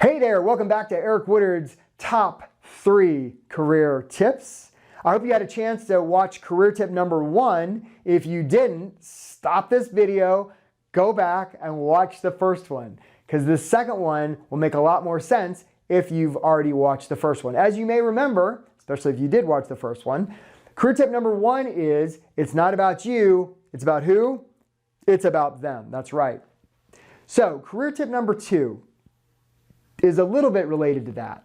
Hey there, welcome back to Eric Woodard's top 3 career tips. I hope you had a chance to watch career tip number 1. If you didn't, stop this video, go back and watch the first one, because the second one will make a lot more sense if you've already watched the first one. As you may remember, especially if you did watch the first one, career tip number 1 is it's not about you, it's about who? It's about them. That's right. So career tip number 2 is a little bit related to that.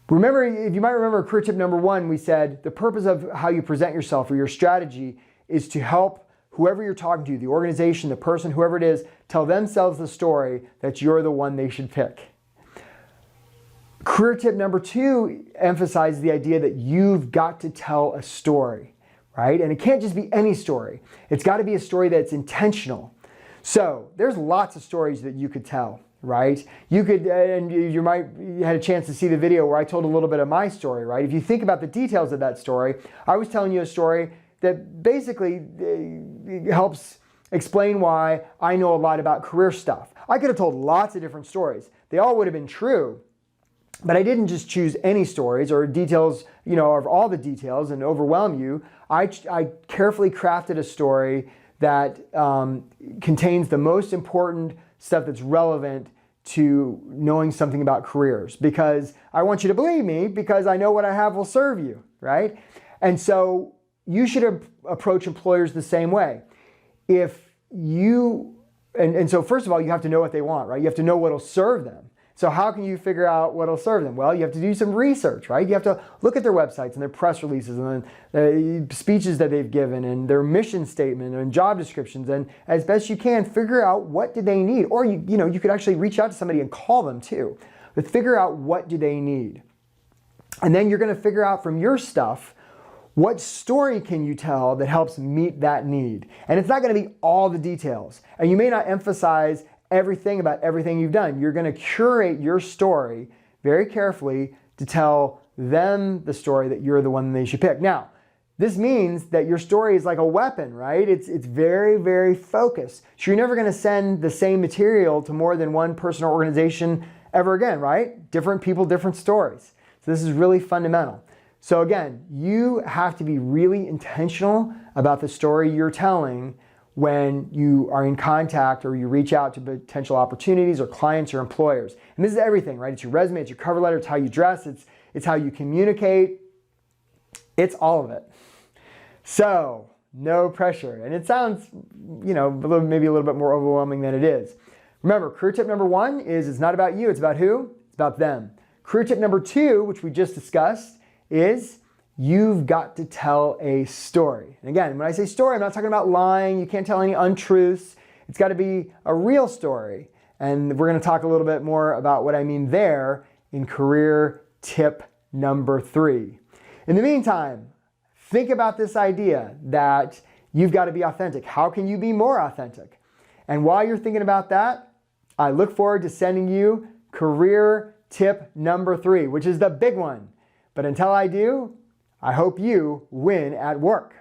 Remember, if you might remember career tip number 1, we said the purpose of how you present yourself or your strategy is to help whoever you're talking to, the organization, the person, whoever it is, tell themselves the story that you're the one they should pick. Career tip number 2 emphasizes the idea that you've got to tell a story, right? And it can't just be any story. It's got to be a story that's intentional. So there's lots of stories that you could tell, right? You could, and you had a chance to see the video where I told a little bit of my story, right? If you think about the details of that story, I was telling you a story that basically helps explain why I know a lot about career stuff. I could have told lots of different stories. They all would have been true, but I didn't just choose any stories or details, of all the details and overwhelm you. I carefully crafted a story that contains the most important stuff that's relevant to knowing something about careers, because I want you to believe me, because I know what I have will serve you, right? And so you should approach employers the same way. If you, and so first of all, you have to know what they want, right? You have to know what'll serve them. So how can you figure out what'll serve them? Well, you have to do some research, right? You have to look at their websites and their press releases and the speeches that they've given and their mission statement and job descriptions, and as best you can, figure out what do they need. Or you could actually reach out to somebody and call them too. But figure out what do they need. And then you're going to figure out from your stuff, what story can you tell that helps meet that need? And it's not going to be all the details. And you may not emphasize everything about everything you've done. You're going to curate your story very carefully to tell them the story that you're the one they should pick. Now, this means that your story is like a weapon, right? It's very, very focused. So you're never going to send the same material to more than one person or organization ever again, right? Different people, different stories. So this is really fundamental. So again, you have to be really intentional about the story you're telling when you are in contact or you reach out to potential opportunities or clients or employers. And this is everything, right? It's your resume, it's your cover letter, it's how you dress, it's how you communicate. It's all of it. So, no pressure. And it sounds, maybe a little bit more overwhelming than it is. Remember, career tip number 1 is it's not about you, it's about who? It's about them. Career tip number 2, which we just discussed, is you've got to tell a story. And again, when I say story, I'm not talking about lying. You can't tell any untruths. It's got to be a real story. And we're going to talk a little bit more about what I mean there in career tip number 3. In the meantime, think about this idea that you've got to be authentic. How can you be more authentic? And while you're thinking about that, I look forward to sending you career tip number 3, which is the big one. But until I do, I hope you win at work.